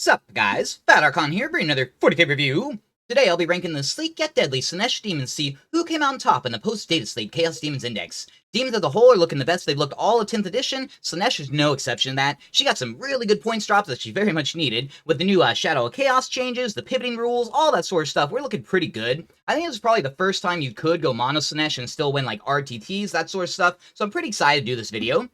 Sup guys, Fat Archon here, bringing another 40k review. Today I'll be ranking the sleek yet deadly Slaanesh Demons to see who came out on top in the post-Dataslate Chaos Demons Index. Demons as a whole are looking the best they've looked all of 10th edition. Slaanesh is no exception to that. She got some really good points drops that she very much needed. With the new Shadow of Chaos changes, the pivoting rules, all that sort of stuff, we're looking pretty good. I think this is probably the first time you could go mono Slaanesh and still win like RTTs, that sort of stuff, so I'm pretty excited to do this video.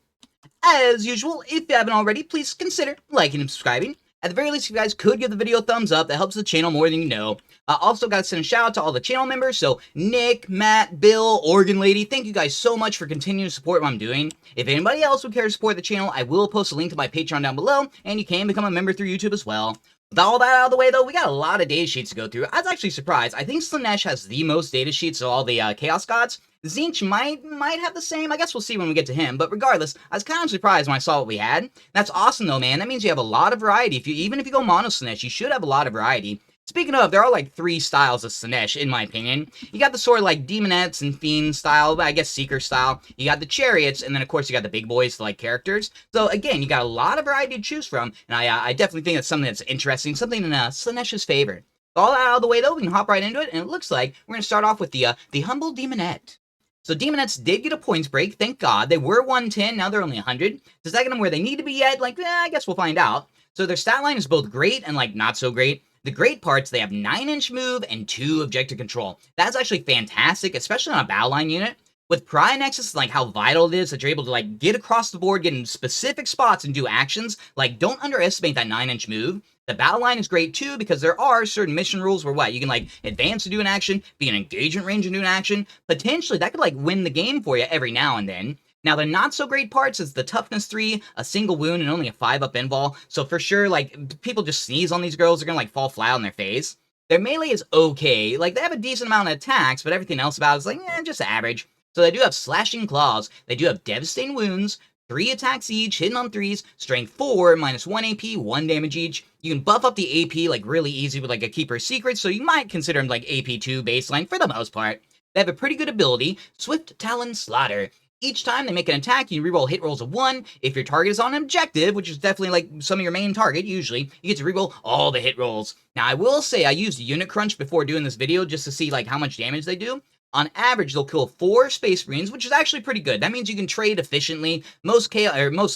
As usual, if you haven't already, please consider liking and subscribing. At the very least, if you guys could give the video a thumbs up, that helps the channel more than you know. Also, got to send a shout out to all the channel members. So, Nick, Matt, Bill, Oregon Lady, thank you guys so much for continuing to support what I'm doing. If anybody else would care to support the channel, I will post a link to my Patreon down below, and you can become a member through YouTube as well. With all that out of the way, though, we got a lot of data sheets to go through. I was actually surprised. I think Slaanesh has the most data sheets of all the Chaos Gods. Tzeentch might have the same. I guess we'll see when we get to him. But regardless, I was kind of surprised when I saw what we had. That's awesome, though, man. That means you have a lot of variety. Even if you go mono Slaanesh, you should have a lot of variety. Speaking of, there are like 3 styles of Slaanesh, in my opinion. You got the sort of like Daemonettes and Fiends style, I guess Seeker style. You got the Chariots, and then of course you got the big boys, like characters. So again, you got a lot of variety to choose from, and I definitely think that's something that's interesting, something in Slaanesh's favor. All that out of the way, though, we can hop right into it, and it looks like we're going to start off with the humble Daemonette. So Daemonettes did get a points break, thank God. They were 110, now they're only 100. Does that get them where they need to be yet? Like, I guess we'll find out. So their stat line is both great and, like, not so great. The great parts, they have 9-inch move and 2 objective control. That's actually fantastic, especially on a battle line unit. With Pariah Nexus, like, how vital it is that you're able to, like, get across the board, get in specific spots and do actions. Like, don't underestimate that 9-inch move. The battle line is great too because there are certain mission rules where you can like advance to do an action, be in engagement range and do an action. Potentially that could like win the game for you every now and then. Now the not so great parts is the toughness 3, a single wound, and only a 5-up invul. So for sure, like people just sneeze on these girls, they're gonna like fall flat on their face. Their melee is okay, like they have a decent amount of attacks, but everything else about it is like just average. So they do have slashing claws, they do have devastating wounds. 3 attacks each, hitting on 3s, strength 4, minus 1 AP, 1 damage each. You can buff up the AP like really easy with like a Keeper's Secret, so you might consider them like AP 2 baseline for the most part. They have a pretty good ability, Swift Talon Slaughter. Each time they make an attack, you reroll hit rolls of 1. If your target is on an objective, which is definitely like some of your main target usually, you get to reroll all the hit rolls. Now I will say I used Unit Crunch before doing this video just to see like how much damage they do. On average, they'll kill 4 Space Marines, which is actually pretty good. That means you can trade efficiently. Most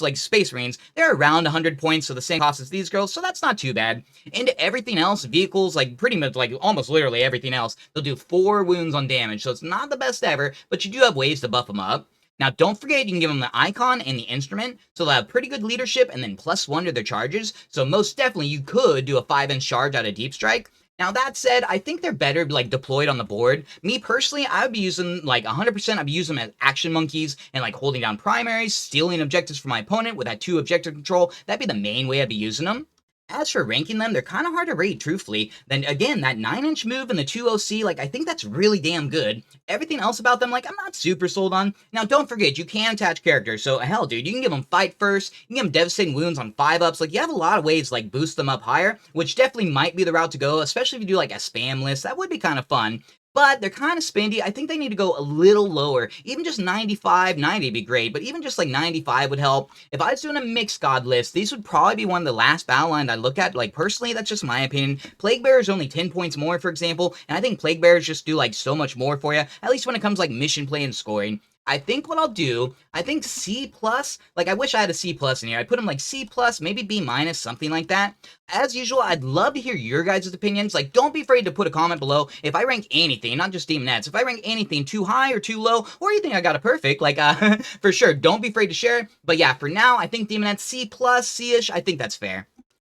like Space Marines, they're around 100 points, so the same cost as these girls, so that's not too bad. And everything else, vehicles, like pretty much, like almost literally everything else, they'll do 4 wounds on damage, so it's not the best ever, but you do have ways to buff them up. Now, don't forget, you can give them the icon and the instrument, so they'll have pretty good leadership and then +1 to their charges, so most definitely you could do a 5-inch charge out of Deep Strike. Now, that said, I think they're better, like, deployed on the board. Me, personally, I would be using, like, 100%, I'd be using them as action monkeys and, like, holding down primaries, stealing objectives from my opponent with that 2 objective control. That'd be the main way I'd be using them. As for ranking them, they're kind of hard to rate, truthfully. Then again, that 9-inch move and the 2 OC, like, I think that's really damn good. Everything else about them, like, I'm not super sold on. Now, don't forget, you can attach characters, so hell, dude, you can give them fight first, you can give them devastating wounds on 5-ups, like, you have a lot of ways to, like, boost them up higher, which definitely might be the route to go, especially if you do, like, a spam list. That would be kind of fun. But they're kind of spendy. I think they need to go a little lower. Even just 95, 90 would be great, but even just like 95 would help. If I was doing a mixed god list, these would probably be one of the last battle lines I look at. Like, personally, that's just my opinion. Plague Bearers only 10 points more, for example, and I think Plague Bearers just do like so much more for you, at least when it comes like mission play and scoring. I think what I'll do, I think C+, like I wish I had a C+ in here. I'd put them like C+, maybe B-, something like that. As usual, I'd love to hear your guys' opinions. Like, don't be afraid to put a comment below if I rank anything, not just Daemonettes. If I rank anything too high or too low, or you think I got it perfect, like, for sure, don't be afraid to share. But yeah, for now, I think Daemonettes C+, C-ish, I think that's fair.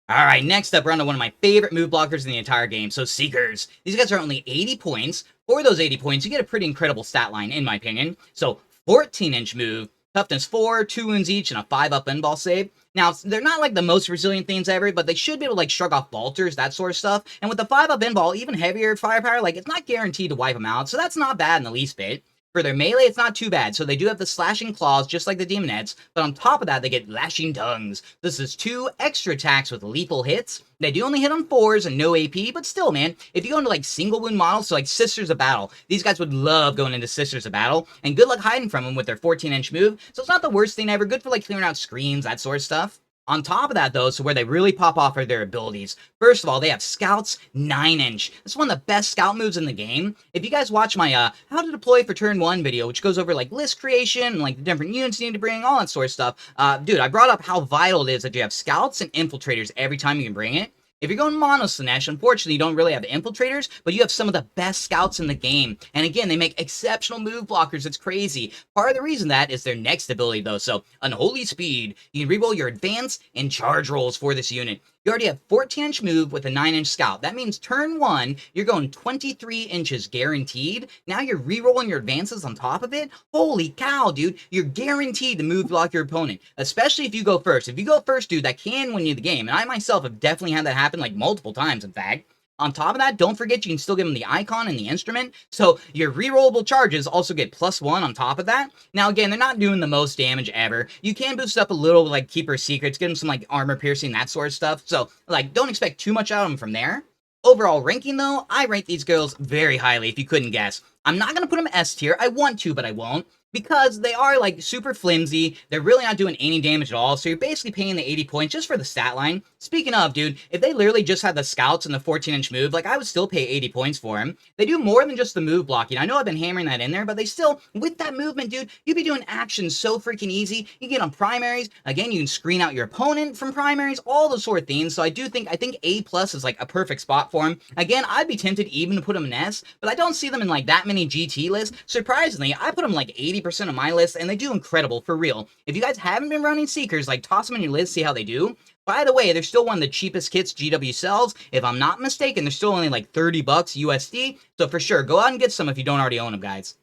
Alright, next up, we're on to one of my favorite move blockers in the entire game, so Seekers. These guys are only 80 points. For those 80 points, you get a pretty incredible stat line, in my opinion. So, 14-inch move, toughness 4, 2 wounds each, and a 5-up invul save. Now, they're not like the most resilient things ever, but they should be able to like shrug off bolters, that sort of stuff. And with the 5-up invul, even heavier firepower, like it's not guaranteed to wipe them out, so that's not bad in the least bit. For their melee, it's not too bad, so they do have the slashing claws just like the Daemonettes, but on top of that, they get lashing tongues. This is 2 extra attacks with lethal hits. They do only hit on 4s and no AP, but still, man, if you go into like single wound models, so like Sisters of Battle, these guys would love going into Sisters of Battle, and good luck hiding from them with their 14-inch move, so it's not the worst thing ever, good for like clearing out screens, that sort of stuff. On top of that, though, so where they really pop off are their abilities. First of all, they have Scouts 9-inch. That's one of the best scout moves in the game. If you guys watch my how to deploy for turn 1 video, which goes over like list creation and like the different units you need to bring, all that sort of stuff, dude, I brought up how vital it is that you have Scouts and Infiltrators every time you can bring it. If you're going mono Slaanesh, unfortunately, you don't really have infiltrators, but you have some of the best scouts in the game. And again, they make exceptional move blockers. It's crazy. Part of the reason that is their next ability, though. So, Unholy Speed. You can reroll your advance and charge rolls for this unit. You already have 14-inch move with a 9-inch scout. That means turn 1, you're going 23 inches guaranteed. Now you're rerolling your advances on top of it. Holy cow, dude. You're guaranteed to move block your opponent, especially if you go first. If you go first, dude, that can win you the game. And I myself have definitely had that happen like multiple times, in fact. On top of that, don't forget you can still give them the icon and the instrument, so your rerollable charges also get +1 on top of that. Now again, they're not doing the most damage ever. You can boost up a little like Keeper Secrets, give them some like armor piercing, that sort of stuff, so like don't expect too much out of them from there. Overall ranking though, I rank these girls very highly if you couldn't guess. I'm not going to put them S tier, I want to but I won't, because they are like super flimsy, they're really not doing any damage at all, so you're basically paying the 80 points just for the stat line. Speaking of, dude, if they literally just had the scouts and the 14-inch move, like I would still pay 80 points for them. They do more than just the move blocking. I know I've been hammering that in there, but they still, with that movement, dude, you'd be doing actions so freaking easy. You get on primaries, again, you can screen out your opponent from primaries, all those sort of things, so I think A+ is like a perfect spot for them. Again, I'd be tempted even to put them in S, but I don't see them in like that many GT lists. Surprisingly, I put them like 80% of my list, and they do incredible, for real. If you guys haven't been running Seekers, like toss them in your list, see how they do. By the way, they're still one of the cheapest kits GW sells. If I'm not mistaken, they're still only like 30 bucks USD, so for sure, go out and get some if you don't already own them, guys.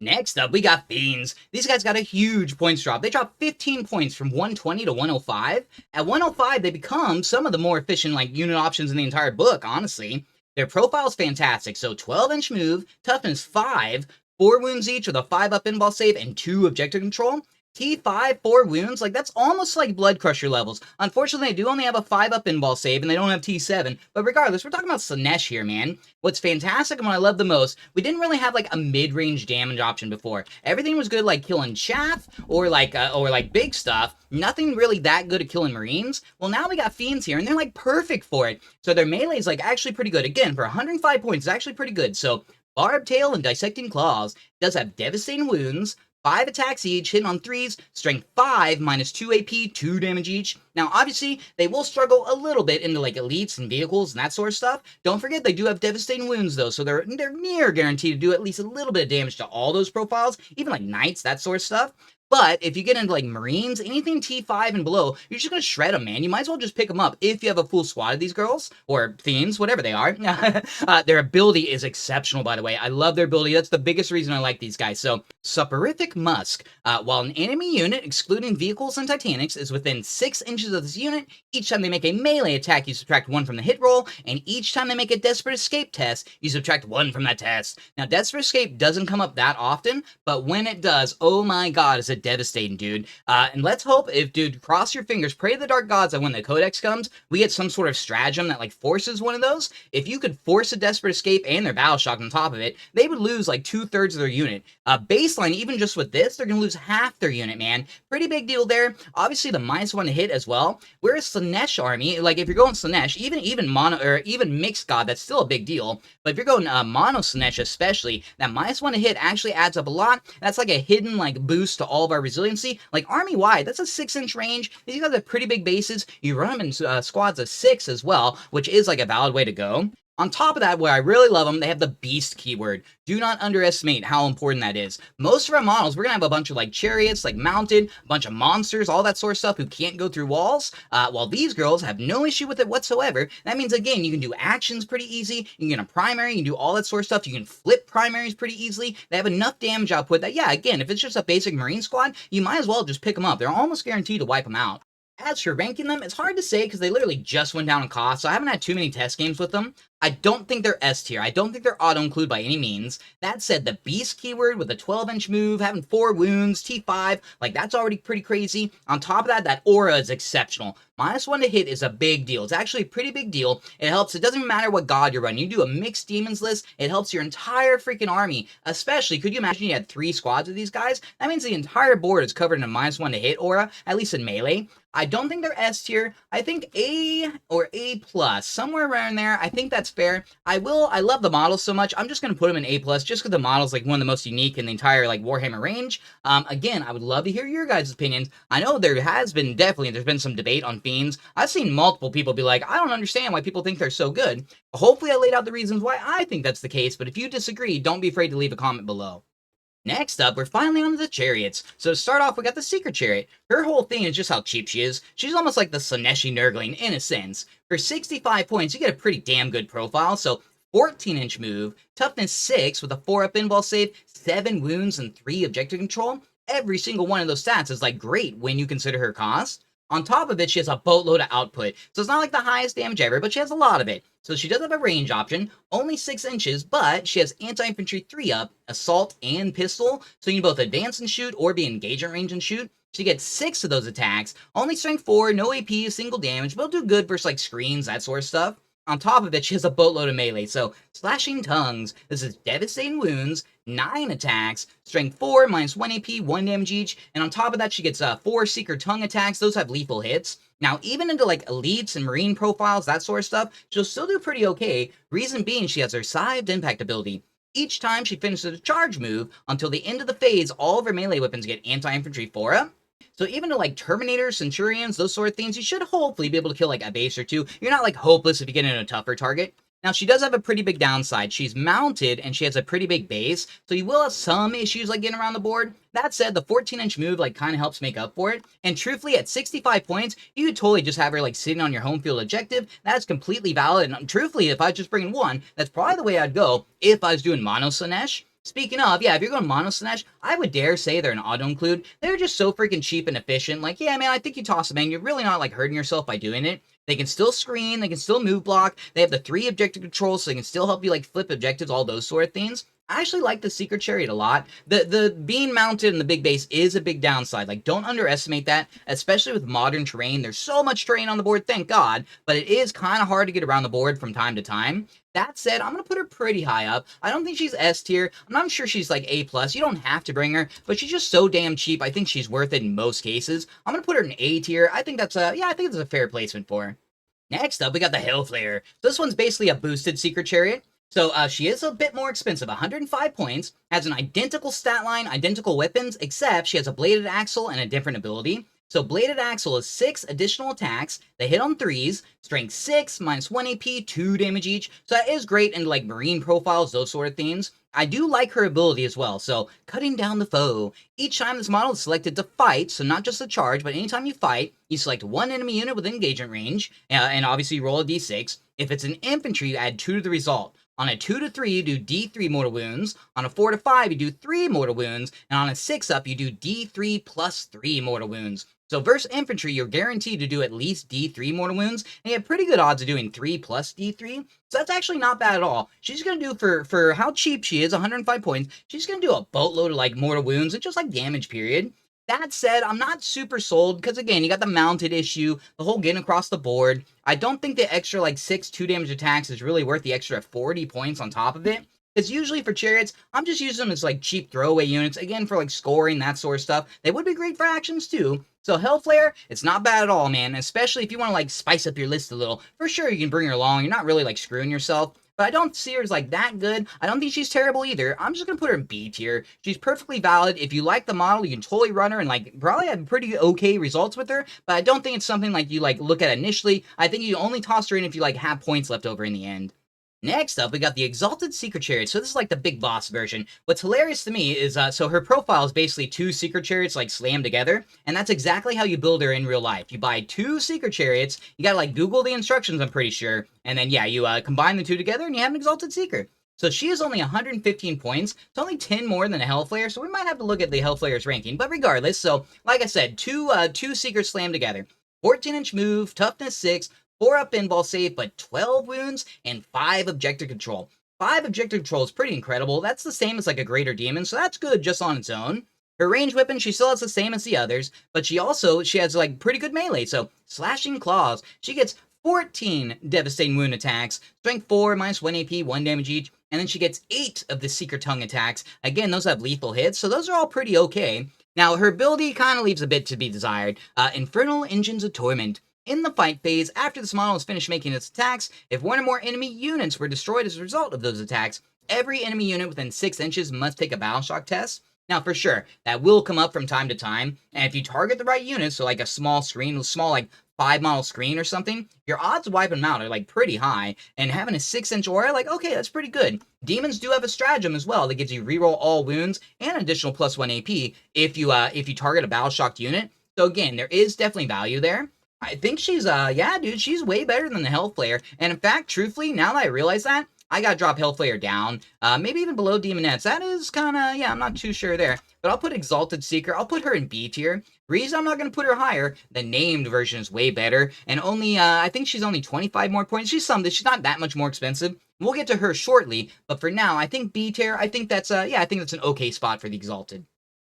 Next up, we got Fiends. These guys got a huge points drop. They dropped 15 points from 120 to 105. At 105, they become some of the more efficient like unit options in the entire book, honestly. Their profile's fantastic, so 12-inch move, toughness 5, 4 wounds each with a 5-up in-ball save and 2 objective control. T5, 4 wounds, like that's almost like Blood Crusher levels. Unfortunately, they do only have a 5-up in-ball save and they don't have T7, but regardless, we're talking about Slaanesh here, man. What's fantastic and what I love the most, we didn't really have like a mid-range damage option before. Everything was good like killing chaff or like big stuff. Nothing really that good at killing Marines. Well, now we got Fiends here and they're like perfect for it. So their melee is like actually pretty good. Again, for 105 points, it's actually pretty good. So Barbed Tail and Dissecting Claws does have devastating wounds, 5 attacks each, hitting on 3s, strength 5, minus 2 AP, 2 damage each. Now, obviously, they will struggle a little bit into, like, elites and vehicles and that sort of stuff. Don't forget, they do have devastating wounds, though, so they're near guaranteed to do at least a little bit of damage to all those profiles, even, like, knights, that sort of stuff. But if you get into like Marines, anything T5 and below, you're just going to shred them, man. You might as well just pick them up if you have a full squad of these girls, or Fiends, whatever they are. Their ability is exceptional, by the way. I love their ability. That's the biggest reason I like these guys. So, Soporific Masque. While an enemy unit, excluding vehicles and Titanics, is within 6 inches of this unit, each time they make a melee attack, you subtract 1 from the hit roll, and each time they make a Desperate Escape test, you subtract 1 from that test. Now, Desperate Escape doesn't come up that often, but when it does, oh my god, is it devastating, dude. And let's hope, dude, cross your fingers, pray to the dark gods that when the codex comes, we get some sort of stratagem that like forces one of those. If you could force a Desperate Escape and their battle shock on top of it, they would lose like 2/3 of their unit. Baseline, even just with this, they're gonna lose half their unit, man. Pretty big deal there. Obviously the -1 to hit as well. Whereas Slaanesh army, like if you're going Slaanesh, even mono or even mixed god, that's still a big deal. But if you're going mono Slaanesh especially, that -1 to hit actually adds up a lot. That's like a hidden like boost to all of our resiliency. Like army-wide, that's a 6-inch range. These guys have pretty big bases. You run them in squads of 6 as well, which is like a valid way to go. On top of that, where I really love them, they have the beast keyword. Do not underestimate how important that is. Most of our models, we're going to have a bunch of like chariots, like mounted, a bunch of monsters, all that sort of stuff who can't go through walls, while these girls have no issue with it whatsoever. That means, again, you can do actions pretty easy, you can get a primary, you can do all that sort of stuff, you can flip primaries pretty easily. They have enough damage output that, yeah, again, if it's just a basic Marine squad, you might as well just pick them up. They're almost guaranteed to wipe them out. As for ranking them, it's hard to say because they literally just went down in cost, so I haven't had too many test games with them. I don't think they're S tier. I don't think they're auto-include by any means. That said, the Beast keyword with a 12-inch move, having 4 wounds, T5, like, that's already pretty crazy. On top of that, that aura is exceptional. -1 to hit is a big deal. It's actually a pretty big deal. It helps. It doesn't matter what god you're running. You do a mixed demons list, it helps your entire freaking army. Especially, could you imagine you had 3 squads of these guys? That means the entire board is covered in a -1 to hit aura, at least in melee. I don't think they're S tier. I think A or A+, somewhere around there. I think that's fair. I love the models so much, I'm just going to put them in A+, just because the model's like one of the most unique in the entire like Warhammer range. Again, I would love to hear your guys' opinions. I know there's been some debate on Fiends. I've seen multiple people be like, I don't understand why people think they're so good. Hopefully I laid out the reasons why I think that's the case, but if you disagree, don't be afraid to leave a comment below. Next up, we're finally on to the chariots. So to start off, we got the Secret Chariot. Her whole thing is just how cheap she is. She's almost like the Slaaneshi Nurgling in a sense. For 65 points, you get a pretty damn good profile. So 14-inch move, toughness 6 with a 4-up invul save, 7 wounds, and 3 objective control. Every single one of those stats is like great when you consider her cost. On top of it, she has a boatload of output, so it's not like the highest damage ever, but she has a lot of it. So she does have a range option, only 6 inches, but she has anti-infantry 3-up, assault, and pistol, so you can both advance and shoot or be engagement range and shoot. She gets 6 of those attacks, only strength 4, no AP, single damage, but will do good versus like screens, that sort of stuff. On top of it, she has a boatload of melee, so Slashing Tongues, this is devastating wounds, 9 attacks, strength 4, -1 AP, 1 damage each, and on top of that, she gets 4 Seeker Tongue attacks, those have lethal hits. Now, even into like elites and marine profiles, that sort of stuff, she'll still do pretty okay, reason being she has her Scythed Impact ability. Each time she finishes a charge move, until the end of the phase, all of her melee weapons get anti-infantry 4-up. So even to like Terminators, Centurions, those sort of things, you should hopefully be able to kill like a base or 2. You're not like hopeless if you get in a tougher target. Now she does have a pretty big downside. She's mounted and she has a pretty big base, so you will have some issues like getting around the board. That said, the 14-inch move like kind of helps make up for it. And truthfully, at 65 points, you could totally just have her like sitting on your home field objective. That's completely valid. And truthfully, if I was just bringing one, that's probably the way I'd go if I was doing mono Slaanesh. Speaking of, yeah, if you're going mono Slaanesh, I would dare say they're an auto-include. They're just so freaking cheap and efficient. Like, yeah, man, I think you toss them in. You're really not, like, hurting yourself by doing it. They can still screen. They can still move block. They have the 3 objective controls, so they can still help you, like, flip objectives, all those sort of things. I actually like the Secret Chariot a lot. The being mounted in the big base is a big downside. Like, don't underestimate that, especially with modern terrain. There's so much terrain on the board, thank God, but it is kind of hard to get around the board from time to time. That said, I'm going to put her pretty high up. I don't think she's S tier. I'm not sure she's like A+. You don't have to bring her, but she's just so damn cheap. I think she's worth it in most cases. I'm going to put her in A tier. I think that's I think it's a fair placement for her. Next up, we got the Hellflayer. So this one's basically a boosted Secret Chariot. So she is a bit more expensive, 105 points, has an identical stat line, identical weapons, except she has a bladed axle and a different ability. So bladed axle is 6 additional attacks, they hit on 3s, strength 6, -1 AP, 2 damage each, so that is great in like marine profiles, those sort of things. I do like her ability as well, so cutting down the foe. Each time this model is selected to fight, so not just a charge, but anytime you fight, you select one enemy unit with engagement range, and obviously you roll a d6. If it's an infantry, you add 2 to the result. On a 2 to 3, you do D3 mortal wounds. On a 4 to 5, you do 3 mortal wounds. And on a 6 up, you do D3 plus 3 mortal wounds. So versus infantry, you're guaranteed to do at least D3 mortal wounds, and you have pretty good odds of doing 3 plus D3. So that's actually not bad at all. She's going to do, for how cheap she is, 105 points, she's going to do a boatload of like mortal wounds and just like damage period. That said, I'm not super sold, because again, you got the mounted issue, the whole getting across the board. I don't think the extra like 6 2 damage attacks is really worth the extra 40 points on top of it. Because usually for chariots, I'm just using them as like cheap throwaway units, again for like scoring, that sort of stuff. They would be great for actions too. So Hellflayer, it's not bad at all, man, especially if you want to like spice up your list a little. For sure, you can bring her along, you're not really like screwing yourself. But I don't see her as like that good. I don't think she's terrible either. I'm just gonna put her in B tier. She's perfectly valid. If you like the model, you can totally run her and like probably have pretty okay results with her. But I don't think it's something like you like look at initially. I think you only toss her in if you like have points left over in the end. Next up, we got the Exalted Secret Chariot. So this is like the big boss version. What's hilarious to me is, so her profile is basically 2 Secret Chariots like slammed together, and that's exactly how you build her in real life. You buy 2 Secret Chariots, you gotta like Google the instructions, I'm pretty sure, and then yeah, you combine the 2 together and you have an Exalted Secret. So she is only 115 points. It's only 10 more than a Hellflayer, so we might have to look at the Hellflayer's ranking. But regardless, so like I said, two Secrets slammed together. 14-inch move, toughness 6, 4-up pinball save, but 12 wounds and 5 objective control. 5 objective control is pretty incredible. That's the same as like a greater demon, so that's good just on its own. Her ranged weapon, she still has the same as the others, but she has like pretty good melee. So slashing claws, she gets 14 devastating wound attacks, strength 4, minus 1 AP, 1 damage each, and then she gets 8 of the Seeker Tongue attacks. Again, those have lethal hits, so those are all pretty okay. Now, her ability kind of leaves a bit to be desired. Infernal Engines of Torment. In the fight phase, after this model is finished making its attacks, if one or more enemy units were destroyed as a result of those attacks, every enemy unit within 6 inches must take a Battle Shock test. Now, for sure, that will come up from time to time, and if you target the right unit, so like a small screen, like 5-model screen or something, your odds of wiping them out are like pretty high, and having a 6-inch aura, like, okay, that's pretty good. Demons do have a stratagem as well that gives you reroll all wounds and an additional plus 1 AP if you target a Battle Shocked unit. So again, there is definitely value there. I think she's, yeah, dude, she's way better than the Hellflayer, and in fact, truthfully, now that I realize that, I gotta drop Hellflayer down, maybe even below Daemonettes. That is kinda, yeah, I'm not too sure there. But I'll put Exalted Seeker, I'll put her in B tier. Reason I'm not gonna put her higher, the named version is way better, and only, I think she's only 25 more points. She's not that much more expensive. We'll get to her shortly, but for now, I think B tier, I think that's, yeah, I think that's an okay spot for the Exalted.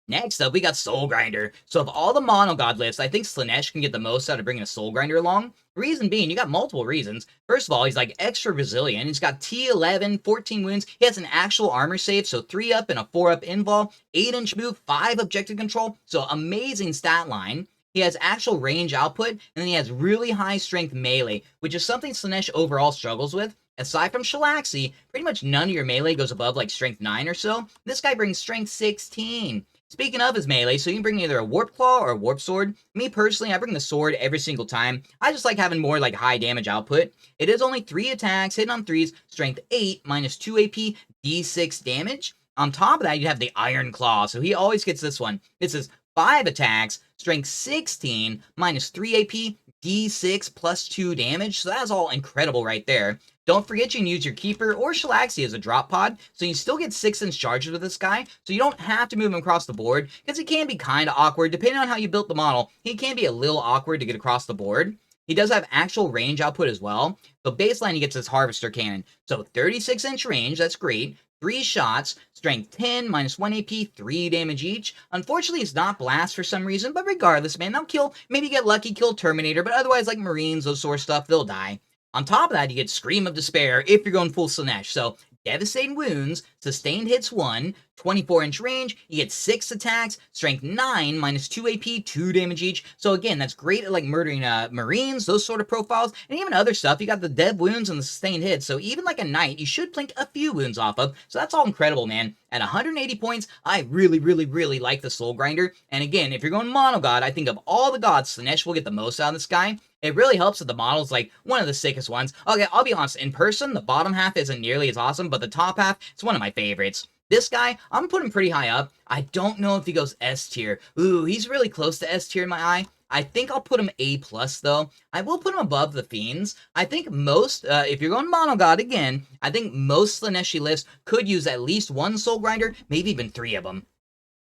Next up, we got Soul Grinder. So of all the Mono God lists, I think Slaanesh can get the most out of bringing a Soul Grinder along. Reason being, you got multiple reasons. First of all, he's like extra resilient. He's got T11, 14 wounds. He has an actual armor save, so 3-up and a 4-up invul, 8-inch move, 5 objective control. So amazing stat line. He has actual range output, and then he has really high strength melee, which is something Slaanesh overall struggles with. Aside from Shalaxi, pretty much none of your melee goes above like strength 9 or so. This guy brings strength 16. Speaking of his melee, so you can bring either a Warp Claw or a Warp Sword. Me personally, I bring the sword every single time. I just like having more like high damage output. It is only 3 attacks, hitting on 3s, strength 8, minus 2 AP, D6 damage. On top of that, you have the Iron Claw, so he always gets this one. This is 5 attacks, strength 16, minus 3 AP, D6 plus 2 damage, so that's all incredible right there. Don't forget you can use your Keeper or Shalaxi as a drop pod, so you still get 6-inch charges with this guy, so you don't have to move him across the board, because he can be kind of awkward. Depending on how you built the model, he can be a little awkward to get across the board. He does have actual range output as well. So baseline, he gets his Harvester Cannon. So 36-inch range, that's great. 3 shots, strength 10, minus 1 AP, 3 damage each. Unfortunately, it's not blast for some reason, but regardless, man, they'll kill, maybe get lucky, kill Terminator, but otherwise, like Marines, those sort of stuff, they'll die. On top of that, you get Scream of Despair if you're going full Slaanesh. So, devastating wounds, sustained hits 1, 24-inch range, you get 6 attacks, strength 9, minus 2 AP, 2 damage each. So again, that's great at like murdering Marines, those sort of profiles, and even other stuff. You got the dev wounds and the sustained hits, so even like a knight, you should blink a few wounds off of. So that's all incredible, man. At 180 points, I really, really, really like the Soul Grinder. And again, if you're going Mono God, I think of all the gods, Slaanesh will get the most out of this guy. It really helps that the model's like one of the sickest ones. Okay, I'll be honest, in person, the bottom half isn't nearly as awesome, but the top half, it's one of my favorites. This guy, I'm putting him pretty high up. I don't know if he goes S tier. Ooh, he's really close to S tier in my eye. I think I'll put him A+, though. I will put him above the Fiends. I think most, if you're going Mono God again, I think most Slaaneshi lists could use at least 1 Soul Grinder, maybe even 3 of them.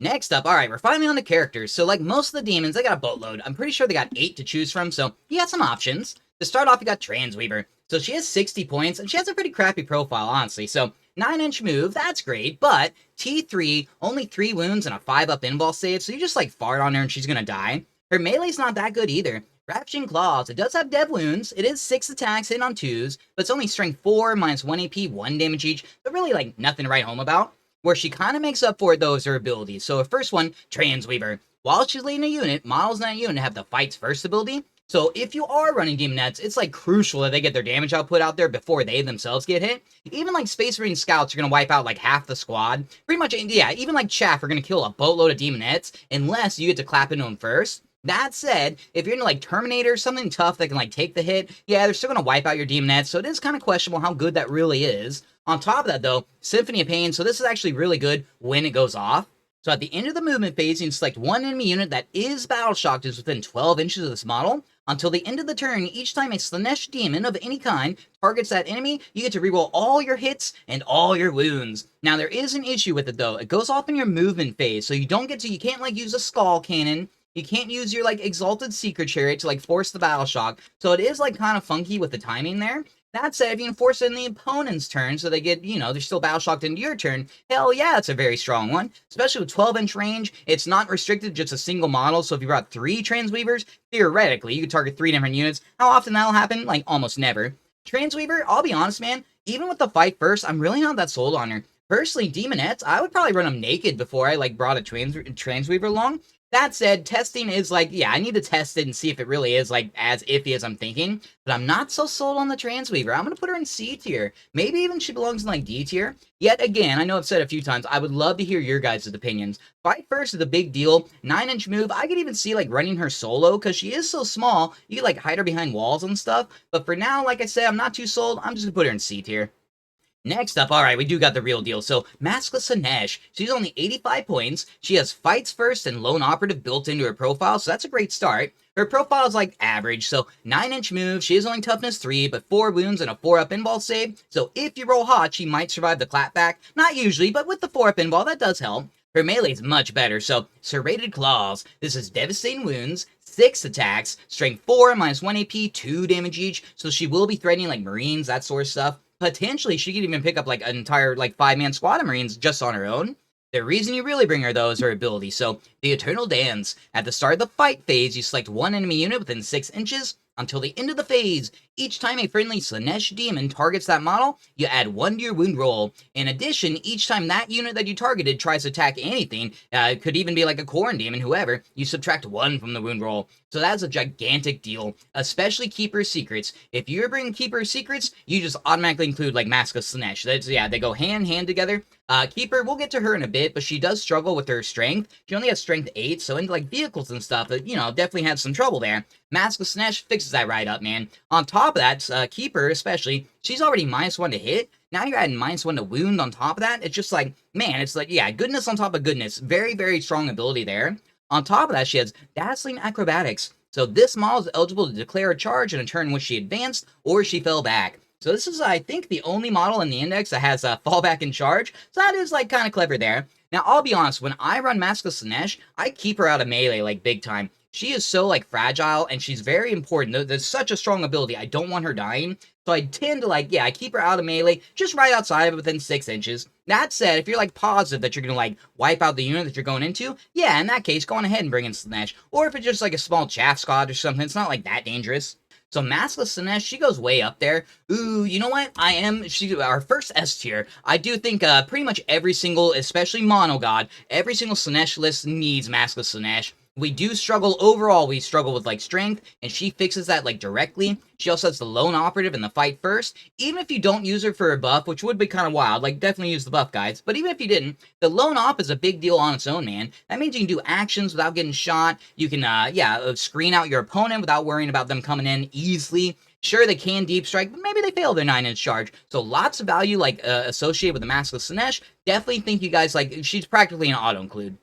Next up, alright, we're finally on the characters. So like most of the demons, they got a boatload. I'm pretty sure they got 8 to choose from, so you got some options. To start off, you got Tranceweaver. So she has 60 points, and she has a pretty crappy profile, honestly. So 9-inch move, that's great, but T3, only 3 wounds and a 5-up invul save, so you just like fart on her and she's gonna die. Her melee's not that good either. Ravaging Claws, it does have dev wounds, it is 6 attacks hitting on 2s, but it's only strength 4, minus 1 AP, 1 damage each, but really like nothing to write home about. Where she kind of makes up for it, though, is her abilities. So her first one, Tranceweaver. While she's leading a unit, models in that unit have the Fights First ability. So if you are running Daemonettes, it's like crucial that they get their damage output out there before they themselves get hit. Even like Space Marine Scouts are going to wipe out like half the squad. Pretty much, yeah, even like Chaff are going to kill a boatload of Daemonettes unless you get to clap into them first. That said, if you're into like Terminator, something tough that can like take the hit, yeah, they're still going to wipe out your Daemonettes, so it is kind of questionable how good that really is. On top of that, though, Symphony of Pain, so this is actually really good when it goes off. So at the end of the movement phase, you can select one enemy unit that is Battle Shocked is within 12 inches of this model. Until the end of the turn, each time a Slaanesh demon of any kind targets that enemy, you get to reroll all your hits and all your wounds. Now, there is an issue with it, though. It goes off in your movement phase, so you can't like use a Skull Cannon. You can't use your, like, Exalted Secret Chariot to, like, force the Battle Shock, so it is, like, kind of funky with the timing there. That said, if you can force it in the opponent's turn so they get, you know, they're still battle shocked into your turn, hell yeah, it's a very strong one. Especially with 12-inch range, it's not restricted to just a single model, so if you brought 3 Tranceweavers, theoretically, you could target 3 different units. How often that'll happen? Like, almost never. Tranceweaver, I'll be honest, man, even with the fight first, I'm really not that sold on her. Personally, Daemonettes, I would probably run them naked before I, like, brought a Tranceweaver along. That said, testing is like, yeah, I need to test it and see if it really is, like, as iffy as I'm thinking. But I'm not so sold on the Tranceweaver. I'm going to put her in C tier. Maybe even she belongs in, like, D tier. Yet again, I know I've said it a few times, I would love to hear your guys' opinions. Fight first is a big deal. 9-inch move, I could even see, like, running her solo, because she is so small, you could, like, hide her behind walls and stuff. But for now, like I said, I'm not too sold. I'm just going to put her in C tier. Next up, alright, we do got the real deal. So, Masque of Slaanesh. She's only 85 points. She has Fights First and Lone Operative built into her profile, so that's a great start. Her profile is like average, so 9-inch move. She is only toughness 3, but 4 wounds and a 4-up invul save. So if you roll hot, she might survive the clapback. Not usually, but with the 4-up invul, that does help. Her melee is much better, so Serrated Claws. This is devastating wounds, 6 attacks, strength 4, -1 AP, 2 damage each, so she will be threatening like Marines, that sort of stuff. Potentially, she could even pick up, like, an entire, like, 5-man squad of Marines just on her own. The reason you really bring her, though, is her ability. So, the Eternal Dance. At the start of the fight phase, you select one enemy unit within 6 inches. Until the end of the phase, each time a friendly Slaanesh demon targets that model, you add 1 to your wound roll. In addition, each time that unit that you targeted tries to attack anything, it could even be like a Corn demon, whoever, you subtract 1 from the wound roll. So that's a gigantic deal, especially Keeper Secrets. If you're bringing Keeper Secrets, you just automatically include, like, Masque of Slaanesh. That's, yeah, they go hand in hand together. Keeper, we'll get to her in a bit, but she does struggle with her strength. She only has strength 8, so into, like, vehicles and stuff, you know, definitely has some trouble there. Masque of Slaanesh fixes that right up, man. On top of that, Keeper especially, she's already -1 to hit. Now you're adding -1 to wound on top of that. It's just like, man, it's like, yeah, goodness on top of goodness. Very, very strong ability there. On top of that, she has Dazzling Acrobatics. So this model is eligible to declare a charge in a turn in which she advanced or she fell back. So this is, I think, the only model in the index that has a fallback and charge. So that is, like, kind of clever there. Now, I'll be honest, when I run Masque of Slaanesh, I keep her out of melee, like, big time. She is so, like, fragile, and she's very important. There's such a strong ability. I don't want her dying. So I tend to, like, yeah, I keep her out of melee, just right outside of it within 6 inches. That said, if you're, like, positive that you're gonna, like, wipe out the unit that you're going into, yeah, in that case, go on ahead and bring in Slaanesh. Or if it's just, like, a small chaff squad or something, it's not, like, that dangerous. So Masque of Slaanesh, she goes way up there. Ooh, you know what? She's our first S tier. I do think pretty much every single, especially Mono God, every single Slaanesh list needs Masque of Slaanesh. We do struggle, overall, we struggle with, like, strength, and she fixes that, like, directly. She also has the Lone Operative in the fight first. Even if you don't use her for a buff, which would be kind of wild, like, definitely use the buff, guys. But even if you didn't, the Lone Op is a big deal on its own, man. That means you can do actions without getting shot. You can, screen out your opponent without worrying about them coming in easily. Sure, they can deep strike, but maybe they fail their 9-inch charge. So lots of value, like, associated with the Masque of Slaanesh. Definitely think you guys, like, she's practically an auto-include.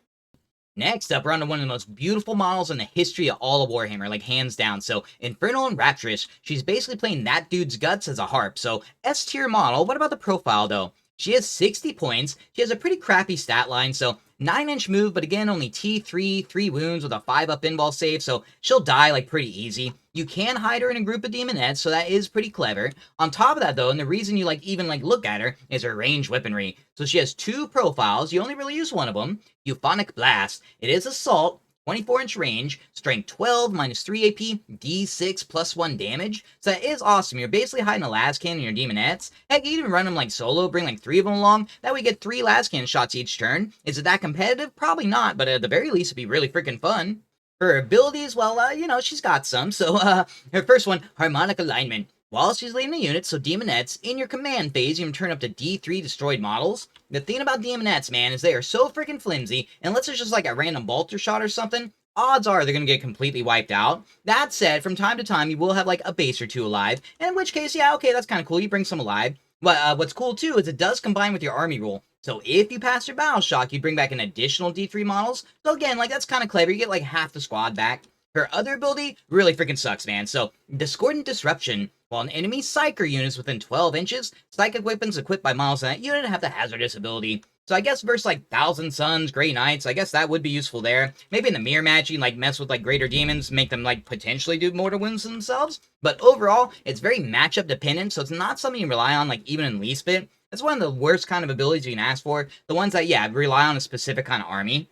Next up, we're on to one of the most beautiful models in the history of all of Warhammer, like, hands down. So, Infernal Erapturess, she's basically playing that dude's guts as a harp. So, S-tier model. What about the profile, though? She has 60 points. She has a pretty crappy stat line, so 9-inch move, but again, only T3, 3 wounds with a 5-up invul save, so she'll die, like, pretty easy. You can hide her in a group of Daemonettes, so that is pretty clever. On top of that, though, and the reason you, like, even, like, look at her is her ranged weaponry. So she has 2 profiles. You only really use one of them. Euphonic Blast. It is Assault, 24-inch range, strength 12, -3 AP, D6 +1 damage. So that is awesome. You're basically hiding a las cannon in your Daemonettes. Heck, you even run them like solo, bring like 3 of them along. That way you get 3 las cannon shots each turn. Is it that competitive? Probably not, but at the very least it'd be really freaking fun. Her abilities, well, you know, she's got some. So, her first one, Harmonic Alignment. While she's leading a unit, so Daemonettes, in your command phase, you can turn up to D3 destroyed models. The thing about Daemonettes, man, is they are so freaking flimsy, unless it's just like a random bolter shot or something, odds are they're going to get completely wiped out. That said, from time to time, you will have like a base or 2 alive, in which case, yeah, okay, that's kind of cool, you bring some alive. But what's cool too is it does combine with your army rule. So if you pass your battle shock, you bring back an additional D3 models. So again, like, that's kind of clever, you get like half the squad back. Her other ability really freaking sucks, man. So, Discordant Disruption. While an enemy Psyker unit is within 12 inches, psychic weapons equipped by models in that unit have the hazardous ability. So I guess versus like Thousand Suns, Grey Knights, I guess that would be useful there. Maybe in the mirror match, you can like mess with like greater demons, make them like potentially do mortal wounds to themselves. But overall, it's very matchup dependent, so it's not something you rely on like even in least bit. It's one of the worst kind of abilities you can ask for. The ones that, yeah, rely on a specific kind of army.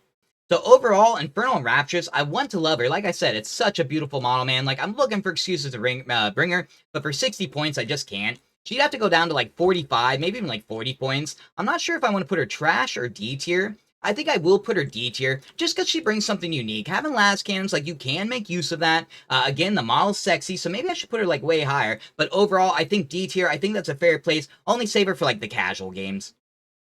So overall, Infernal Erapturess, I want to love her. Like I said, it's such a beautiful model, man. Like, I'm looking for excuses to bring her, but for 60 points, I just can't. She'd have to go down to like 45, maybe even like 40 points. I'm not sure if I want to put her trash or D tier. I think I will put her D tier, just because she brings something unique. Having las cannons, like, you can make use of that. Again, the model's sexy, so maybe I should put her, like, way higher. But overall, I think D tier, I think that's a fair place. Only save her for, like, the casual games.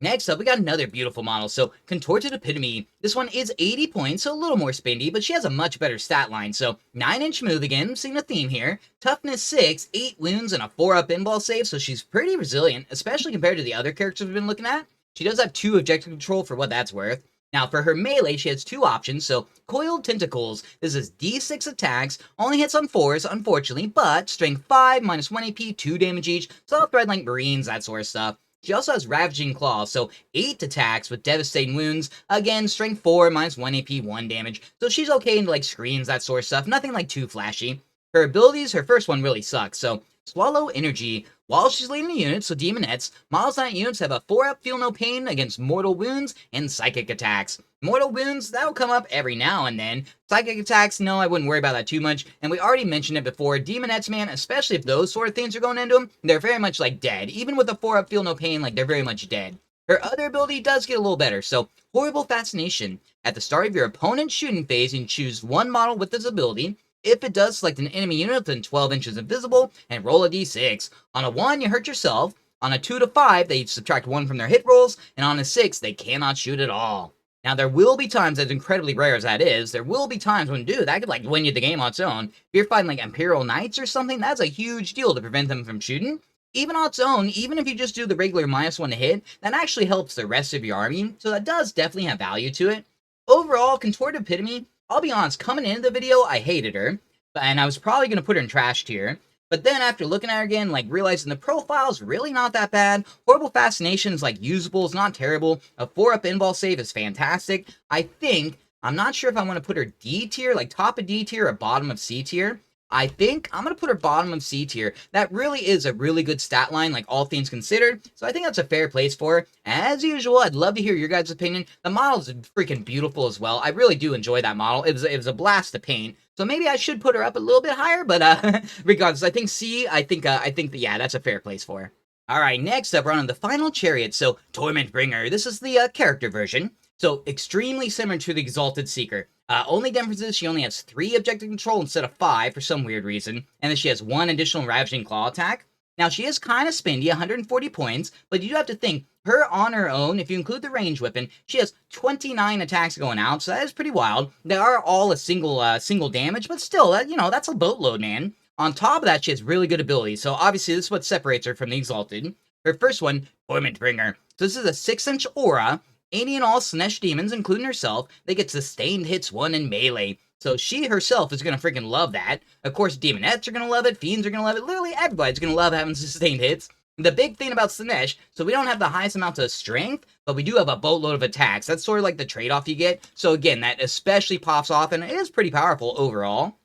Next up, we got another beautiful model. So, Contorted Epitome. This one is 80 points, so a little more spendy, but she has a much better stat line. So, 9-inch move again, seeing a theme here. Toughness 6, 8 wounds, and a 4-up pinball save, so she's pretty resilient, especially compared to the other characters we've been looking at. She does have 2 objective control for what that's worth. Now, for her melee, she has 2 options. So, Coiled Tentacles. This is D6 attacks, only hits on 4s, unfortunately, but strength 5, minus 1 AP, 2 damage each, so I'll thread like Marines, that sort of stuff. She also has Ravaging Claw, so 8 attacks with devastating wounds. Again, strength 4, minus 1 AP, 1 damage. So she's okay into like screens, that sort of stuff. Nothing like too flashy. Her abilities, her first one really sucks. So Swallow Energy. While she's leading the unit, so Daemonettes, models on units have a 4-up Feel No Pain against mortal wounds and psychic attacks. Mortal wounds, that'll come up every now and then. Psychic attacks, no, I wouldn't worry about that too much. And we already mentioned it before, Daemonettes, man, especially if those sort of things are going into them, they're very much like dead. Even with a 4-up Feel No Pain, like they're very much dead. Her other ability does get a little better, so Horrible Fascination. At the start of your opponent's shooting phase, you can choose one model with this ability. If it does, select an enemy unit within 12 inches invisible, and roll a d6. On a 1, you hurt yourself. On a 2 to 5, they subtract 1 from their hit rolls, and on a 6, they cannot shoot at all. Now, there will be times, as incredibly rare as that is, there will be times when, dude, that could, like, win you the game on its own. If you're fighting, like, Imperial Knights or something, that's a huge deal to prevent them from shooting. Even on its own, even if you just do the regular -1 to hit, that actually helps the rest of your army, so that does definitely have value to it. Overall, Contorted Epitome, I'll be honest, coming into the video, I hated her, and I was probably going to put her in trash tier. But then after looking at her again, like realizing the profile's really not that bad, Horrible Fascination is like usable, it's not terrible, a 4-up invul save is fantastic. I'm not sure if I want to put her D tier, like top of D tier or bottom of C tier. I think I'm going to put her bottom of C tier. That really is a really good stat line, like all things considered, so I think that's a fair place for her. As usual, I'd love to hear your guys' opinion. The model's freaking beautiful as well. I really do enjoy that model. It was a blast to paint. So maybe I should put her up a little bit higher, but regardless, I think C, I think that, yeah, that's a fair place for her. Alright, next up, we're on the final chariot, so Tormentbringer. This is the character version. So, extremely similar to the Exalted Seeker. Only difference is she only has 3 objective control instead of 5 for some weird reason, and then she has 1 additional Ravaging Claw attack. Now, she is kind of spendy, 140 points, but you do have to think, her on her own, if you include the range weapon, she has 29 attacks going out, so that is pretty wild. They are all a single damage, but still, that's a boatload, man. On top of that, she has really good abilities, so obviously this is what separates her from the Exalted. Her first one, Tormentbringer. So this is a 6-inch aura. Any and all Slaanesh demons, including herself, they get sustained hits 1 in melee. So she herself is going to freaking love that. Of course, Daemonettes are going to love it, Fiends are going to love it, literally everybody's going to love having sustained hits. The big thing about Slaanesh, so we don't have the highest amount of strength, but we do have a boatload of attacks. That's sort of like the trade-off you get. So again, that especially pops off, and it is pretty powerful overall.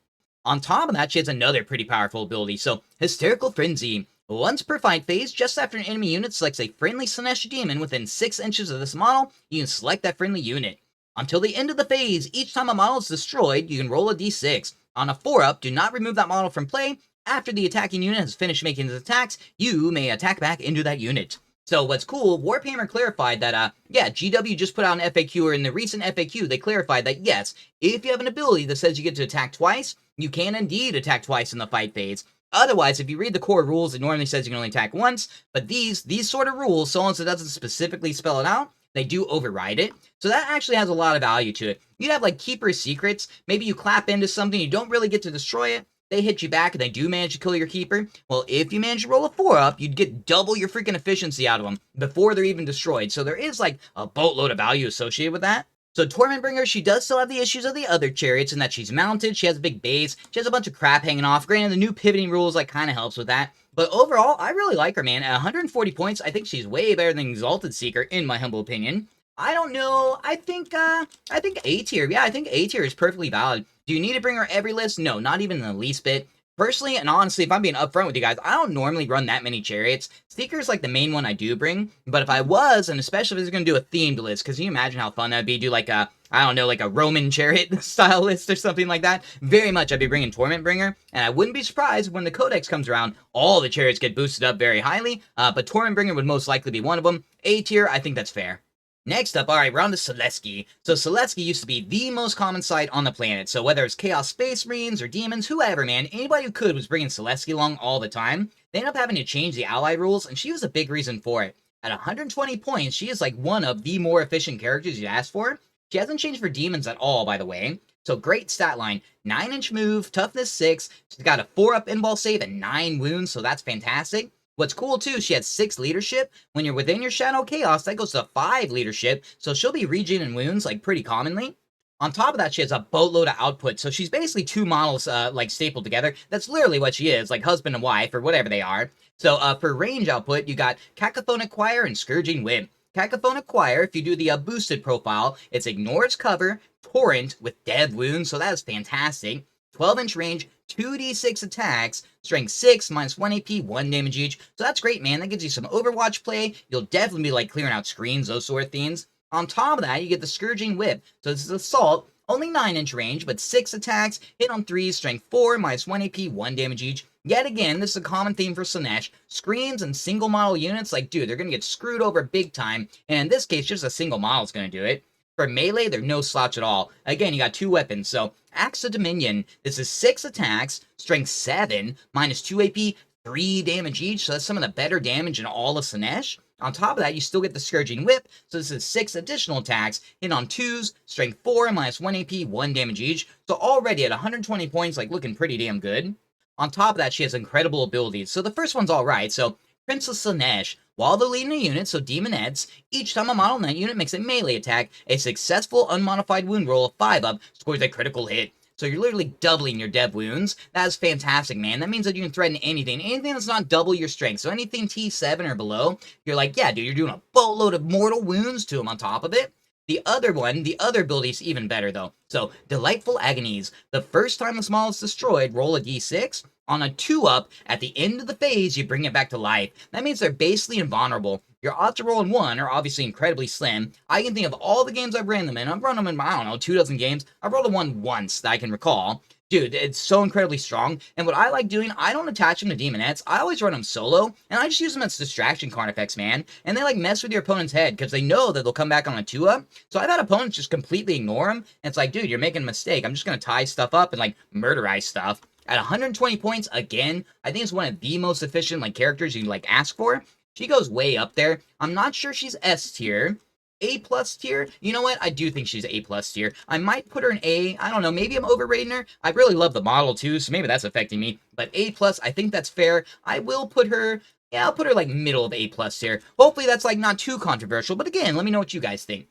On top of that, she has another pretty powerful ability, so Hysterical Frenzy. Once per fight phase, just after an enemy unit selects a friendly Slaanesh demon within 6 inches of this model, you can select that friendly unit. Until the end of the phase, each time a model is destroyed, you can roll a d6. On a 4-up, do not remove that model from play. After the attacking unit has finished making its attacks, you may attack back into that unit. So what's cool, Warhammer clarified that, GW just put out an FAQ, or in the recent FAQ, they clarified that, yes, if you have an ability that says you get to attack twice, you can indeed attack twice in the fight phase. Otherwise, if you read the core rules, it normally says you can only attack once, but these sort of rules, so long as it doesn't specifically spell it out, they do override it. So that actually has a lot of value to it. You'd have, like, Keeper Secrets. Maybe you clap into something, you don't really get to destroy it, they hit you back, and they do manage to kill your Keeper. Well, if you manage to roll a 4-up, you'd get double your freaking efficiency out of them before they're even destroyed. So there is, like, a boatload of value associated with that. So Tormentbringer, she does still have the issues of the other chariots in that she's mounted, she has a big base, she has a bunch of crap hanging off. Granted, the new pivoting rules, like, kind of helps with that. But overall, I really like her, man. At 140 points, I think she's way better than Exalted Seeker, in my humble opinion. I don't know. I think A tier. Yeah, I think A tier is perfectly valid. Do you need to bring her every list? No, not even in the least bit. Personally, and honestly, if I'm being upfront with you guys, I don't normally run that many chariots. Seeker's like the main one I do bring, but if I was, and especially if I was going to do a themed list, because you imagine how fun that'd be, do like a, I don't know, like a Roman chariot style list or something like that. Very much I'd be bringing Tormentbringer, and I wouldn't be surprised when the Codex comes around, all the chariots get boosted up very highly, but Tormentbringer would most likely be one of them. A tier, I think that's fair. Next up, alright, we're on to Syll'Esske. So Syll'Esske used to be the most common sight on the planet, so whether it's Chaos Space Marines or Demons, whoever, man, anybody who could was bringing Syll'Esske along all the time. They ended up having to change the ally rules, and she was a big reason for it. At 120 points, she is like one of the more efficient characters you'd ask for. She hasn't changed for Demons at all, by the way. So great stat line, 9-inch move, toughness 6, she's got a 4-up in-ball save and 9 wounds, so that's fantastic. What's cool too, she has 6 leadership. When you're within your Shadow Chaos, that goes to 5 leadership, so she'll be regening wounds like pretty commonly. On top of that, she has a boatload of output, so she's basically 2 models like stapled together. That's literally what she is, like husband and wife or whatever they are. So for range output, you got Cacophonic Choir and Scourging Whip. Cacophonic Choir, if you do the boosted profile, it's ignores cover, torrent with dev wounds, so that is fantastic. 12-inch range, 2d6 attacks, strength 6, minus 1 AP, 1 damage each. So that's great, man. That gives you some Overwatch play. You'll definitely be like clearing out screens, those sort of things. On top of that, you get the Scourging Whip. So this is Assault, only 9-inch range, but 6 attacks, hit on 3s, strength 4, minus 1 AP, 1 damage each. Yet again, this is a common theme for Slaanesh. Screens and single model units, like, dude, they're going to get screwed over big time. And in this case, just a single model is going to do it. For melee, they're no slouch at all. Again, you got 2 weapons, so Axe of Dominion, this is 6 attacks, strength 7, minus 2 AP, 3 damage each, so that's some of the better damage in all of Slaanesh. On top of that, you still get the Scourging Whip, so this is 6 additional attacks, hit on 2s, strength 4, minus 1 AP, 1 damage each, so already at 120 points, like, looking pretty damn good. On top of that, she has incredible abilities, so the first one's alright, so Princess Slaanesh, while they're leading a unit, so Daemonettes, each time a model in that unit makes a melee attack, a successful unmodified wound roll of 5-up scores a critical hit. So you're literally doubling your dev wounds. That is fantastic, man. That means that you can threaten anything that's not double your strength. So anything T7 or below, you're like, yeah, dude, you're doing a boatload of mortal wounds to them on top of it. The other ability is even better, though. So, Delightful Agonies. The first time this model is destroyed, roll a d6. On a 2-up, at the end of the phase, you bring it back to life. That means they're basically invulnerable. Your odds to roll in 1 are obviously incredibly slim. I can think of all the games I've ran them in. I've run them in, I don't know, 24 games. I've rolled a 1 once that I can recall. Dude, it's so incredibly strong. And what I like doing, I don't attach them to Daemonettes. I always run them solo, and I just use them as distraction card effects, man. And they like mess with your opponent's head because they know that they'll come back on a 2-up. So I've had opponents just completely ignore them. And it's like, dude, you're making a mistake. I'm just going to tie stuff up and like murderize stuff. At 120 points, again, I think it's one of the most efficient like characters you can like ask for. She goes way up there. I'm not sure she's S tier. A plus tier? You know what? I do think she's A plus tier. I might put her in A. I don't know. Maybe I'm overrating her. I really love the model too, so maybe that's affecting me. But A plus, I think that's fair. I will put her, yeah, I'll put her like middle of A plus tier. Hopefully that's like not too controversial. But again, let me know what you guys think.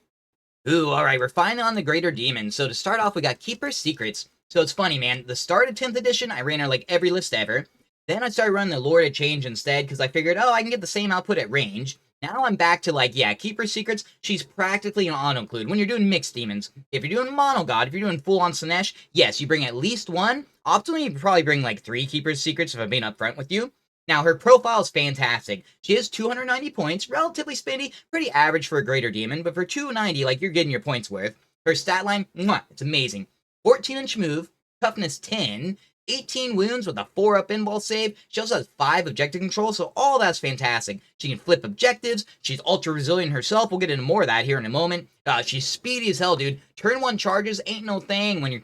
Ooh, alright, we're finally on the Greater Demon. So to start off, we got Keeper's Secrets. So it's funny, man. The start of 10th edition, I ran her like every list ever. Then I started running the Lord of Change instead, because I figured, oh, I can get the same output at range. Now I'm back to like, yeah, Keeper's Secrets, she's practically an auto-include when you're doing mixed demons. If you're doing Mono God, if you're doing full-on Slaanesh, yes, you bring at least 1. Optimally, you probably bring like 3 Keeper's Secrets if I'm being upfront with you. Now, her profile is fantastic. She has 290 points, relatively spendy, pretty average for a Greater Demon, but for 290, like, you're getting your points worth. Her stat line, mwah, it's amazing. 14-inch move, toughness 10, 18 wounds with a 4-up in-ball save. She also has 5 objective control, so all that's fantastic. She can flip objectives. She's ultra resilient herself. We'll get into more of that here in a moment. She's speedy as hell, dude. Turn 1 charges ain't no thing when you're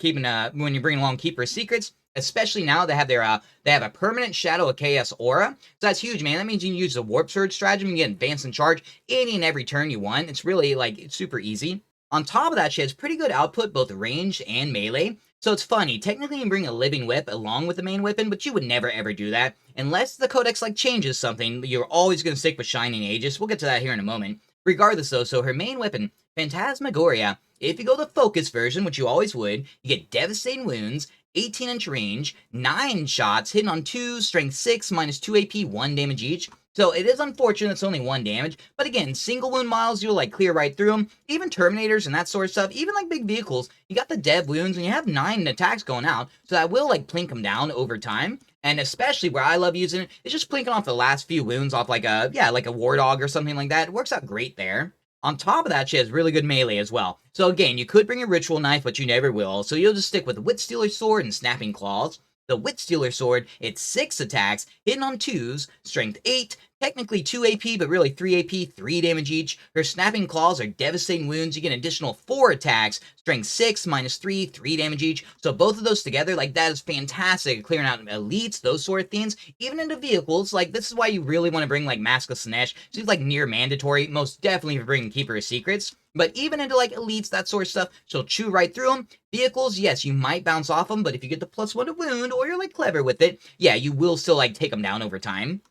bringing along Keeper's Secrets. Especially now they have they have a permanent Shadow of Chaos aura. So that's huge, man. That means you can use the Warp Surge strategy and get advanced and charge any and every turn you want. It's really like it's super easy. On top of that, she has pretty good output, both range and melee. So it's funny, technically you can bring a Living Whip along with the main weapon, but you would never ever do that. Unless the Codex like changes something, you're always going to stick with Shining Aegis. We'll get to that here in a moment. Regardless though, so her main weapon, Phantasmagoria. If you go the Focus version, which you always would, you get Devastating Wounds, 18-inch range, 9 shots, hitting on 2, strength 6, minus 2 AP, 1 damage each. So it is unfortunate it's only 1 damage, but again, single wound models, you'll like clear right through them. Even Terminators and that sort of stuff, even like big vehicles, you got the dev wounds and you have 9 attacks going out, so that will like plink them down over time. And especially where I love using it, is just plinking off the last few wounds off like like a War Dog or something like that. It works out great there. On top of that, she has really good melee as well. So again, you could bring a Ritual Knife, but you never will, so you'll just stick with Wit Stealer Sword and Snapping Claws. The Wit Stealer Sword, it's 6 attacks, hitting on 2s, strength 8, technically 2 AP, but really 3 AP, 3 damage each. Her Snapping Claws are devastating wounds. You get an additional 4 attacks, strength 6, minus 3, 3 damage each. So both of those together, like, that is fantastic at clearing out elites, those sort of things. Even into vehicles, like, this is why you really want to bring, like, Masque of Slaanesh. She's, like, near mandatory, most definitely for bringing Keeper of Secrets. But even into, like, elites, that sort of stuff, she'll chew right through them. Vehicles, yes, you might bounce off them, but if you get the +1 to wound, or you're, like, clever with it, yeah, you will still, like, take them down over time.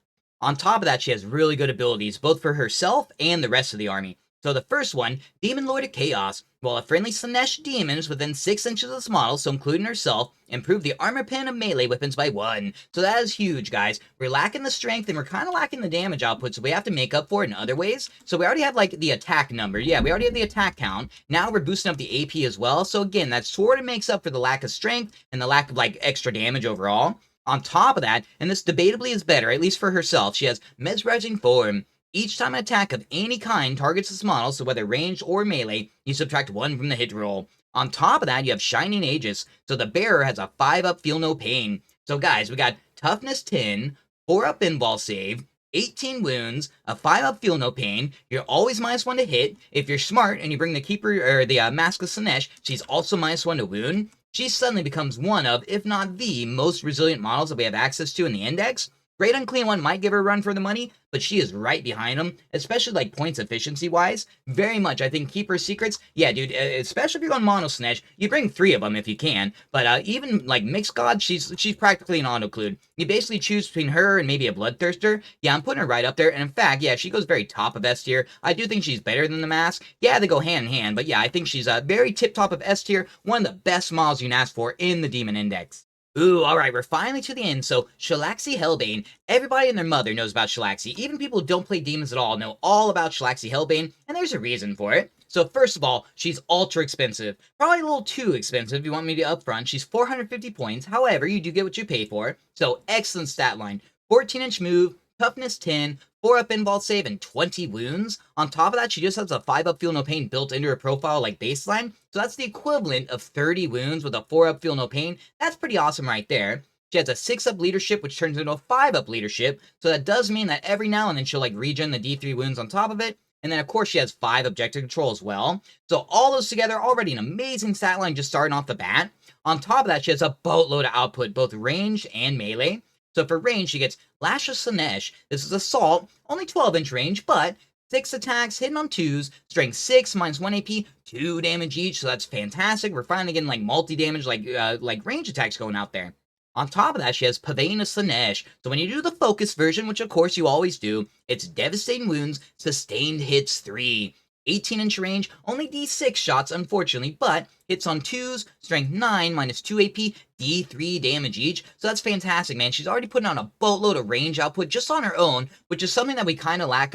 On top of that, she has really good abilities, both for herself and the rest of the army. So the first one, Demon Lord of Chaos. While a friendly Slaanesh demon is within 6 inches of this model, so including herself, improve the armor pen of melee weapons by 1. So that is huge, guys. We're lacking the strength, and we're kind of lacking the damage output, so we have to make up for it in other ways. So we already have, like, the attack number. Yeah, we already have the attack count. Now we're boosting up the AP as well. So again, that sort of makes up for the lack of strength and the lack of, like, extra damage overall. On top of that, and this debatably is better, at least for herself, she has Mesmerizing Form. Each time an attack of any kind targets this model, so whether ranged or melee, you subtract 1 from the hit roll. On top of that, you have Shining Aegis, so the bearer has a 5-up Feel No Pain. So guys, we got Toughness 10, 4-up Invul Save, 18 wounds, a 5-up Feel No Pain. You're always -1 to hit. If you're smart and you bring the Keeper or the Masque of Slaanesh, she's also -1 to wound. She suddenly becomes one of, if not the, most resilient models that we have access to in the Index. Great Unclean One might give her a run for the money, but she is right behind them, especially like points efficiency-wise. Very much, I think, Keeper Secrets, yeah, dude, especially if you're on Mono Slaanesh, you bring 3 of them if you can, but even like Mixed God, she's practically an auto-clued. You basically choose between her and maybe a Bloodthirster. Yeah, I'm putting her right up there, and in fact, yeah, she goes very top of S tier. I do think she's better than the Mask. Yeah, they go hand in hand, but yeah, I think she's very tip-top of S tier, one of the best models you can ask for in the Demon Index. Ooh, alright, we're finally to the end. So, Shalaxi Helbane. Everybody and their mother knows about Shalaxi. Even people who don't play demons at all know all about Shalaxi Helbane, and there's a reason for it. So, first of all, she's ultra expensive. Probably a little too expensive if you want me to upfront. She's 450 points, however, you do get what you pay for. So, excellent stat line. 14-inch move, toughness 10, 4-up Invul Save, and 20 wounds. On top of that, she just has a 5-up Feel No Pain built into her profile like baseline. So that's the equivalent of 30 wounds with a 4-up Feel No Pain. That's pretty awesome right there. She has a 6-up Leadership, which turns into a 5-up Leadership. So that does mean that every now and then she'll like regen the D3 wounds on top of it. And then, of course, she has 5 objective control as well. So all those together, already an amazing stat line just starting off the bat. On top of that, she has a boatload of output, both ranged and melee. So for range, she gets Lash of Slaanesh. This is Assault, only 12-inch range, but 6 attacks, hitting on 2s, strength 6, -1 AP, 2 damage each, so that's fantastic. We're finally getting, like, multi-damage, like range attacks going out there. On top of that, she has Pavane of Slaanesh. So when you do the focus version, which of course you always do, it's devastating wounds, sustained hits 3. 18-inch range, only D6 shots, unfortunately, but hits on 2s, strength 9, -2 AP, D3 damage each. So that's fantastic, man. She's already putting on a boatload of range output just on her own, which is something that we kind of lack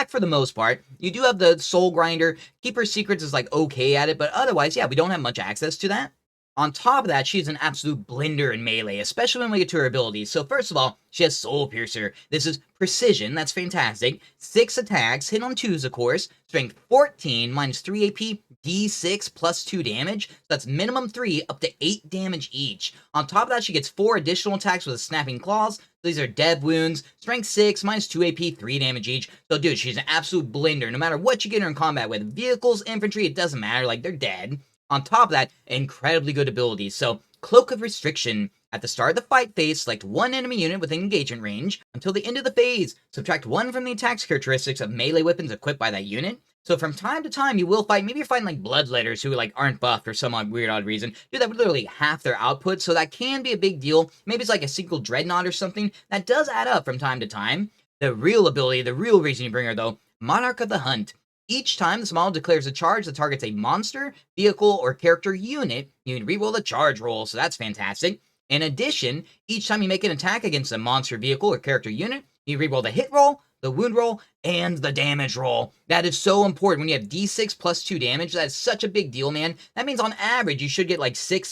for the most part. You do have the Soul Grinder. Keeper Secrets is, like, okay at it, but otherwise, yeah, we don't have much access to that. On top of that, she's an absolute blender in melee, especially when we get to her abilities. So first of all, she has Soul Piercer. This is precision, that's fantastic. 6 attacks, hit on 2s, of course. Strength 14, -3 AP, D6 +2 damage. So that's minimum 3, up to 8 damage each. On top of that, she gets 4 additional attacks with a Snapping Claws. These are dev wounds. Strength 6, -2 AP, 3 damage each. So dude, she's an absolute blender. No matter what you get her in combat with. Vehicles, infantry, it doesn't matter, like, they're dead. On top of that, incredibly good abilities. So, Cloak of Restriction. At the start of the fight phase, select one enemy unit within engagement range. Until the end of the phase, subtract 1 from the attack characteristics of melee weapons equipped by that unit. So from time to time, you will fight, maybe you're fighting like Bloodletters who like aren't buffed for some weird odd reason. Dude, that would literally half their output, so that can be a big deal. Maybe it's like a single Dreadnought or something. That does add up from time to time. The real ability, the real reason you bring her though, Monarch of the Hunt. Each time this model declares a charge that targets a monster, vehicle, or character unit, you can reroll the charge roll, so that's fantastic. In addition, each time you make an attack against a monster, vehicle, or character unit, You reroll the hit roll, the wound roll, and the damage roll. That is so important. When you have d6 plus 2 damage, that's such a big deal, man. That means on average, you should get like 6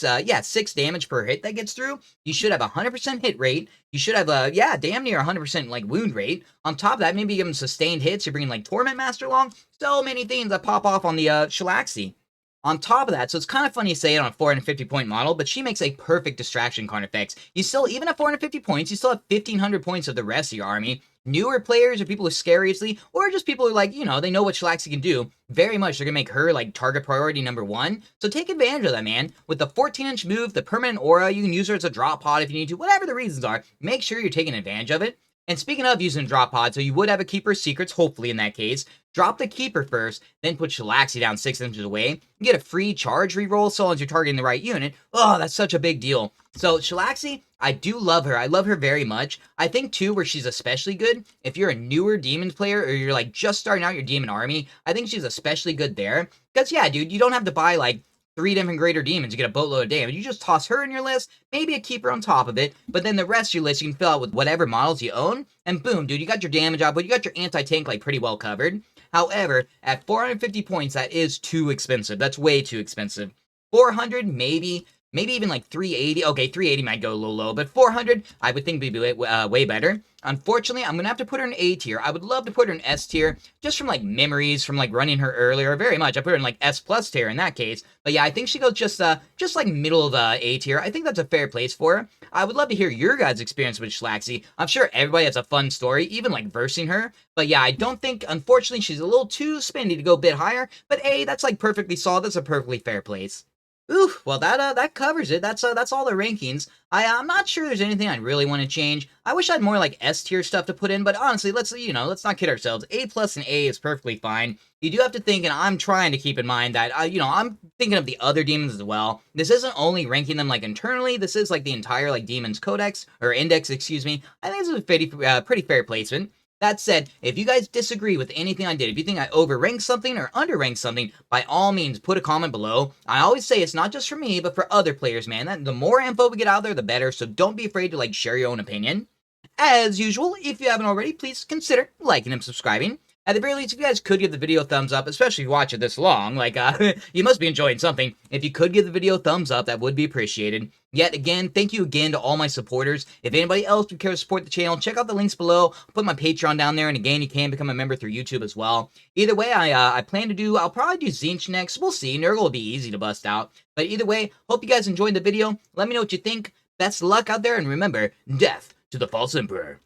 damage per hit that gets through. You should have a 100% hit rate. You should have damn near 100% like wound rate. On top of that, maybe you give them sustained hits. You're bringing like Torment Master along. So many things that pop off on the Shalaxi. On top of that, so it's kind of funny to say it on a 450 point model, but she makes a perfect distraction card effects. You still, even at 450 points, you still have 1500 points of the rest of your army. Newer players or people who scare easily, or just people who like, they know what Shalaxi can do, very much they're gonna make her like target priority #1. So take advantage of that, man. With the 14-inch move, the permanent aura, you can use her as a drop pod if you need to, whatever the reasons are, make sure you're taking advantage of it. And speaking of using drop pod, so you would have a Keeper's Secrets, hopefully in that case. Drop the Keeper first, then put Shalaxi down 6 inches away. You get a free charge reroll so long as you're targeting the right unit. Oh, that's such a big deal. So Shalaxi, I do love her. I love her very much. I think too, where she's especially good, if you're a newer Demons player or you're like just starting out your Demon army, I think she's especially good there. Because yeah, dude, you don't have to buy like 3 different greater demons to get a boatload of damage. You just toss her in your list, maybe a keeper on top of it, but then the rest of your list you can fill out with whatever models you own, and boom, dude, you got your damage output, you got your anti-tank like pretty well covered. However, at 450 points, that is too expensive. That's way too expensive. 400, maybe even like 380. Okay, 380 might go a little low, but 400, I would think would be way better. Unfortunately, I'm going to have to put her in A tier. I would love to put her in S tier, just from like memories from like running her earlier. Very much. I put her in like S plus tier in that case. But yeah, I think she goes just like middle of A tier. I think that's a fair place for her. I would love to hear your guys' experience with Shalaxi. I'm sure everybody has a fun story, even like versing her. But yeah, I don't think, unfortunately, she's a little too spendy to go a bit higher. But A, that's like perfectly solid. That's a perfectly fair place. Oof, well that covers it. That's all the rankings. I'm not sure there's anything I really want to change. I wish I had more like S tier stuff to put in, but honestly, let's not kid ourselves. A plus and A is perfectly fine. You do have to think, and I'm trying to keep in mind that I'm thinking of the other demons as well. This isn't only ranking them like internally. This is like the entire like demons codex or index, excuse me. I think this is a pretty fair placement. That said, if you guys disagree with anything I did, if you think I overranked something or underranked something, by all means, put a comment below. I always say it's not just for me, but for other players, man. The more info we get out there, the better, so don't be afraid to, like, share your own opinion. As usual, if you haven't already, please consider liking and subscribing. At the very least, if you guys could give the video a thumbs up, especially if you watch it this long, like, you must be enjoying something. If you could give the video a thumbs up, that would be appreciated. Yet again, thank you again to all my supporters. If anybody else would care to support the channel, check out the links below. I'll put my Patreon down there, and again, you can become a member through YouTube as well. Either way, I'll probably do Tzeentch next. We'll see. Nurgle will be easy to bust out. But either way, hope you guys enjoyed the video. Let me know what you think. Best of luck out there, and remember, death to the false emperor.